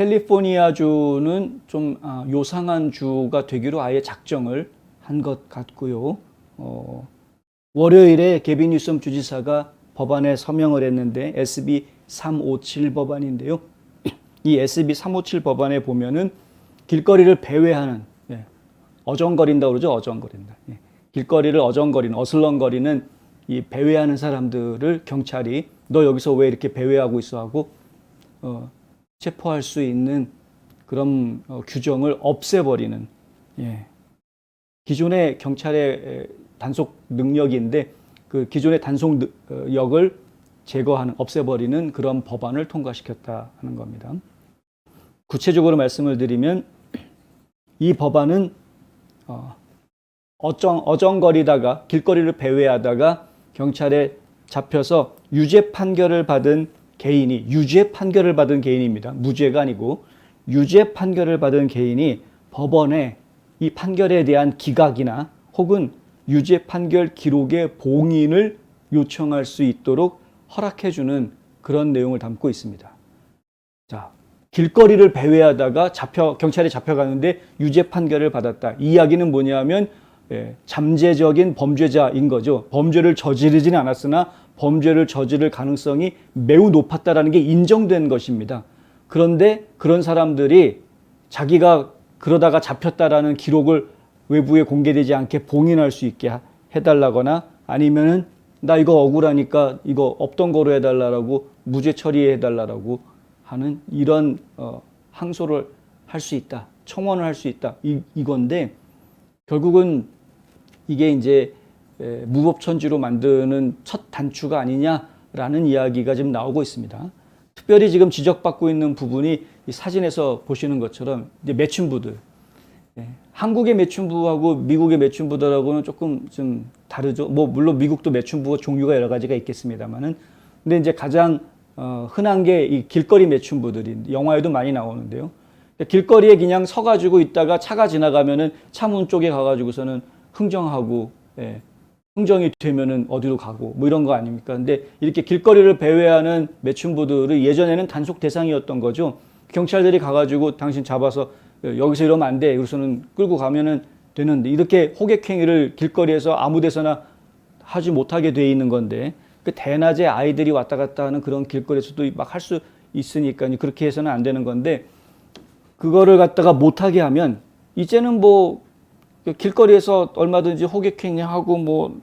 캘리포니아주는 좀 요상한 주가 되기로 아예 작정을 한 것 같고요. 월요일에 게빈 뉴섬 주지사가 법안에 서명을 했는데 SB 357 법안인데요. 이 SB 357 법안에 보면은 길거리를 배회하는, 어정거린다고 그러죠. 어정거린다. 길거리를 어정거리는, 어슬렁거리는 이 배회하는 사람들을 경찰이 너 여기서 왜 이렇게 배회하고 있어 하고 체포할 수 있는 그런 규정을 없애버리는, 기존의 경찰의 단속 능력인데 그 기존의 단속력을 제거하는, 없애버리는 그런 법안을 통과시켰다 하는 겁니다. 구체적으로 말씀을 드리면 이 법안은 어정거리다가 길거리를 배회하다가 경찰에 잡혀서 유죄 판결을 받은 개인이, 유죄 판결을 받은 개인입니다. 무죄가 아니고 유죄 판결을 받은 개인이 법원에 이 판결에 대한 기각이나 혹은 유죄 판결 기록의 봉인을 요청할 수 있도록 허락해주는 그런 내용을 담고 있습니다. 자, 길거리를 배회하다가 경찰에 잡혀가는데 유죄 판결을 받았다. 이 이야기는 뭐냐면 잠재적인 범죄자인 거죠. 범죄를 저지르지는 않았으나 범죄를 저지를 가능성이 매우 높았다라는 게 인정된 것입니다. 그런데 그런 사람들이 자기가 그러다가 잡혔다라는 기록을 외부에 공개되지 않게 봉인할 수 있게 해달라거나 아니면은 나 이거 억울하니까 이거 없던 거로 해달라고 무죄 처리해달라고 하는 이런 항소를 할 수 있다. 청원을 할 수 있다. 이건데 결국은 이게 이제 무법천지로 만드는 첫 단추가 아니냐라는 이야기가 지금 나오고 있습니다. 특별히 지금 지적받고 있는 부분이 이 사진에서 보시는 것처럼 이제 매춘부들. 한국의 매춘부하고 미국의 매춘부들하고는 조금 좀 다르죠. 뭐 물론 미국도 매춘부가 종류가 여러 가지가 있겠습니다만은, 근데 이제 가장 흔한 게 이 길거리 매춘부들이 영화에도 많이 나오는데요. 길거리에 그냥 서가지고 있다가 차가 지나가면은 차문 쪽에 가가지고서는 흥정하고, 흥정이 되면은 어디로 가고 뭐 이런 거 아닙니까? 근데 이렇게 길거리를 배회하는 매춘부들이 예전에는 단속 대상이었던 거죠. 경찰들이 가가지고 당신 잡아서 여기서 이러면 안 돼. 그래서는 끌고 가면은 되는데 이렇게 호객행위를 길거리에서 아무 데서나 하지 못하게 돼 있는 건데 그 대낮에 아이들이 왔다 갔다 하는 그런 길거리에서도 막 할 수 있으니까 그렇게 해서는 안 되는 건데 그거를 갖다가 못하게 하면 이제는 뭐 길거리에서 얼마든지 호객행위하고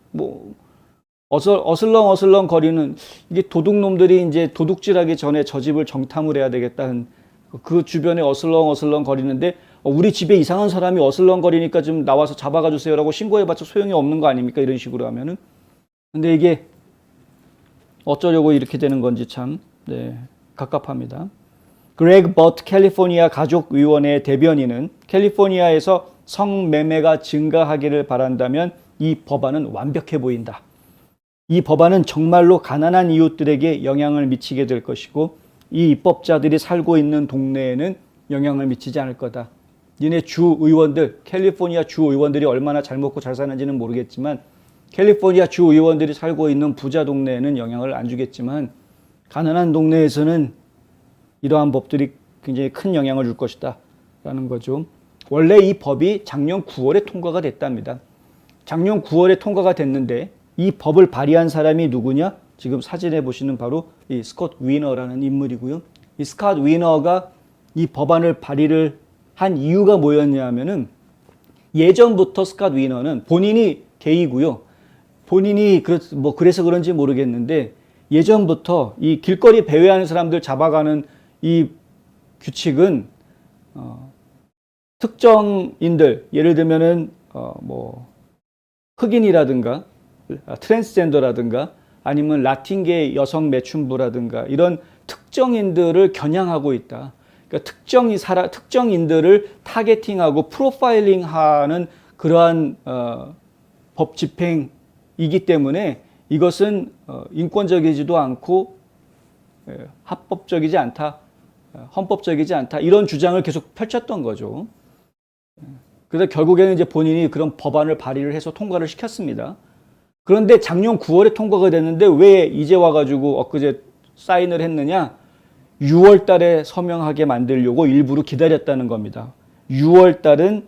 어슬렁 거리는 이게 도둑놈들이 이제 도둑질하기 전에 저 집을 정탐을 해야 되겠다는 그 주변에 어슬렁 거리는데 우리 집에 이상한 사람이 어슬렁 거리니까 좀 나와서 잡아가 주세요라고 신고해봤자 소용이 없는 거 아닙니까? 이런 식으로 하면은. 근데 이게 어쩌려고 이렇게 되는 건지 참 갑갑합니다. 그레그 버트 캘리포니아 가족의원회 대변인은 캘리포니아에서 성매매가 증가하기를 바란다면 이 법안은 완벽해 보인다. 이 법안은 정말로 가난한 이웃들에게 영향을 미치게 될 것이고 이 입법자들이 살고 있는 동네에는 영향을 미치지 않을 거다. 니네 주 의원들, 캘리포니아 주 의원들이 얼마나 잘 먹고 잘 사는지는 모르겠지만 캘리포니아 주 의원들이 살고 있는 부자 동네에는 영향을 안 주겠지만 가난한 동네에서는 이러한 법들이 굉장히 큰 영향을 줄 것이다 라는 거죠. 원래 이 법이 작년 9월에 통과가 됐답니다. 작년 9월에 통과가 됐는데 이 법을 발의한 사람이 누구냐? 지금 사진에 보시는 바로 이 스콧 위너라는 인물이고요. 이 스콧 위너가 이 법안을 발의를 한 이유가 뭐였냐면은 예전부터 스콧 위너는 본인이 게이고요. 본인이 그래서 그런지 모르겠는데 예전부터 이 길거리 배회하는 사람들 잡아가는 이 규칙은 특정인들, 예를 들면은 흑인이라든가 트랜스젠더라든가 아니면 라틴계 여성 매춘부라든가 이런 특정인들을 겨냥하고 있다. 그러니까 특정인들을 타겟팅하고 프로파일링하는 그러한 법 집행이기 때문에 이것은 인권적이지도 않고 합법적이지 않다, 헌법적이지 않다 이런 주장을 계속 펼쳤던 거죠. 그래서 결국에는 이제 본인이 그런 법안을 발의를 해서 통과를 시켰습니다. 그런데 작년 9월에 통과가 됐는데 왜 이제 와가지고 엊그제 사인을 했느냐? 6월 달에 서명하게 만들려고 일부러 기다렸다는 겁니다. 6월 달은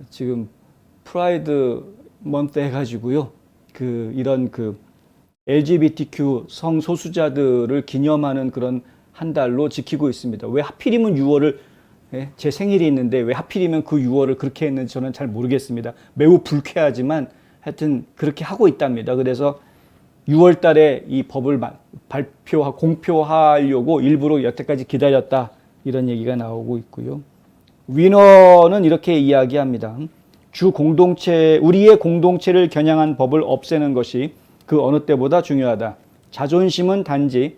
지금 프라이드 먼트 해가지고요. 이런 LGBTQ 성소수자들을 기념하는 그런 한 달로 지키고 있습니다. 왜 하필이면 6월을 제 생일이 있는데 왜 하필이면 그 6월을 그렇게 했는지 저는 잘 모르겠습니다. 매우 불쾌하지만 하여튼 그렇게 하고 있답니다. 그래서 6월 달에 이 법을 공표하려고 일부러 여태까지 기다렸다. 이런 얘기가 나오고 있고요. 위너는 이렇게 이야기합니다. 우리의 공동체를 겨냥한 법을 없애는 것이 그 어느 때보다 중요하다. 자존심은 단지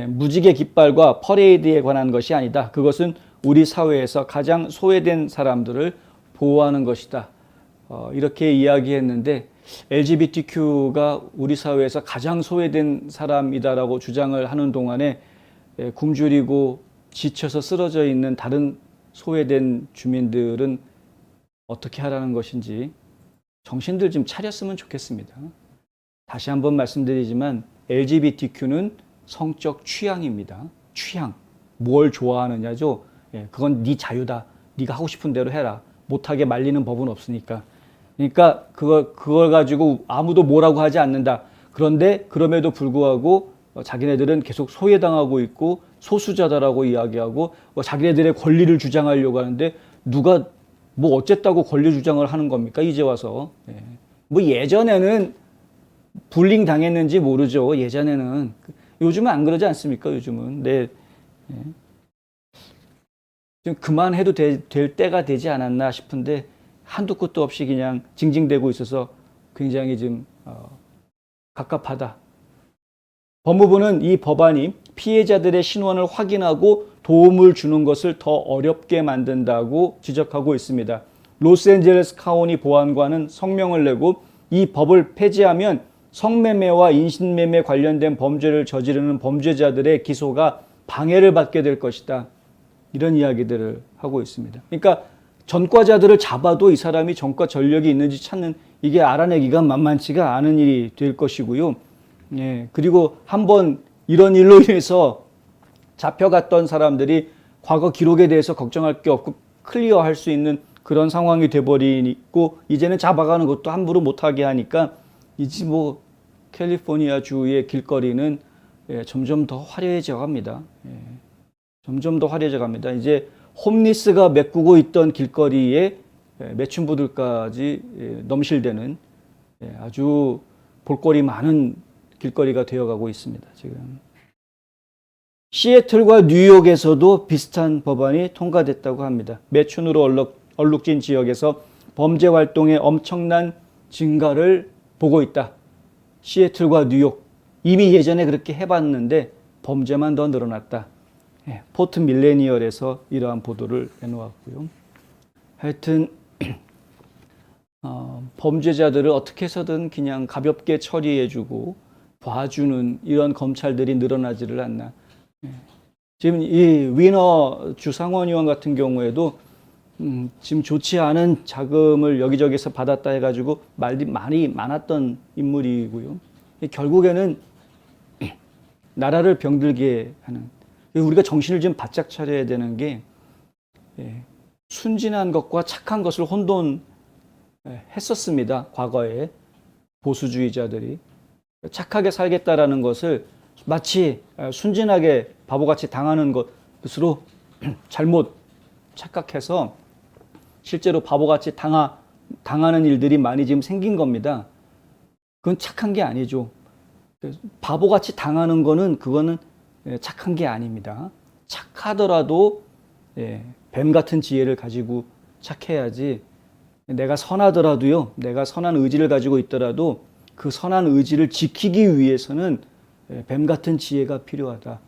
무지개 깃발과 퍼레이드에 관한 것이 아니다. 그것은 우리 사회에서 가장 소외된 사람들을 보호하는 것이다. 이렇게 이야기했는데 LGBTQ가 우리 사회에서 가장 소외된 사람이다라고 주장을 하는 동안에 굶주리고 지쳐서 쓰러져 있는 다른 소외된 주민들은 어떻게 하라는 것인지 정신들 좀 차렸으면 좋겠습니다. 다시 한번 말씀드리지만 LGBTQ는 성적 취향입니다. 취향. 뭘 좋아하느냐죠. 그건 네 자유다. 네가 하고 싶은 대로 해라. 못하게 말리는 법은 없으니까. 그러니까 그걸 가지고 아무도 뭐라고 하지 않는다. 그런데 그럼에도 불구하고 자기네들은 계속 소외당하고 있고 소수자다라고 이야기하고 자기네들의 권리를 주장하려고 하는데 누가 뭐 어쨌다고 권리 주장을 하는 겁니까? 이제 와서. 뭐 예전에는 불링 당했는지 모르죠. 예전에는. 요즘은 안 그러지 않습니까? 요즘은. 네. 좀 그만해도 될 때가 되지 않았나 싶은데 한도 끝도 없이 그냥 징징대고 있어서 굉장히 좀 갑갑하다. 법무부는 이 법안이 피해자들의 신원을 확인하고 도움을 주는 것을 더 어렵게 만든다고 지적하고 있습니다. 로스앤젤레스 카운티 보안관은 성명을 내고 이 법을 폐지하면 성매매와 인신매매 관련된 범죄를 저지르는 범죄자들의 기소가 방해를 받게 될 것이다. 이런 이야기들을 하고 있습니다. 그러니까 전과자들을 잡아도 이 사람이 전과 전력이 있는지 찾는 이게 알아내기가 만만치가 않은 일이 될 것이고요. 그리고 한번 이런 일로 인해서 잡혀갔던 사람들이 과거 기록에 대해서 걱정할 게 없고 클리어할 수 있는 그런 상황이 돼버리고 이제는 잡아가는 것도 함부로 못하게 하니까 이제 뭐 캘리포니아 주의 길거리는 점점 더 화려해져 갑니다. 점점 더 화려해져 갑니다. 이제 홈리스가 메꾸고 있던 길거리에 매춘부들까지 넘실대는 아주 볼거리 많은 길거리가 되어가고 있습니다. 지금 시애틀과 뉴욕에서도 비슷한 법안이 통과됐다고 합니다. 매춘으로 얼룩진 지역에서 범죄 활동의 엄청난 증가를 보고 있다. 시애틀과 뉴욕 이미 예전에 그렇게 해봤는데 범죄만 더 늘어났다. 포트 밀레니얼에서 이러한 보도를 해놓았고요. 하여튼 범죄자들을 어떻게 해서든 그냥 가볍게 처리해주고 봐주는 이런 검찰들이 늘어나지를 않나. 지금 이 위너 주상원의원 같은 경우에도 지금 좋지 않은 자금을 여기저기서 받았다 해가지고 말이 많이 많았던 인물이고요. 결국에는 나라를 병들게 하는, 우리가 정신을 좀 바짝 차려야 되는 게 순진한 것과 착한 것을 혼돈했었습니다. 과거에 보수주의자들이 착하게 살겠다라는 것을 마치 순진하게 바보같이 당하는 것으로 잘못 착각해서 실제로 바보같이 당하는 일들이 많이 지금 생긴 겁니다. 그건 착한 게 아니죠. 바보같이 당하는 거는 그거는 착한 게 아닙니다. 착하더라도 뱀 같은 지혜를 가지고 착해야지, 내가 선하더라도요, 내가 선한 의지를 가지고 있더라도 그 선한 의지를 지키기 위해서는 뱀 같은 지혜가 필요하다.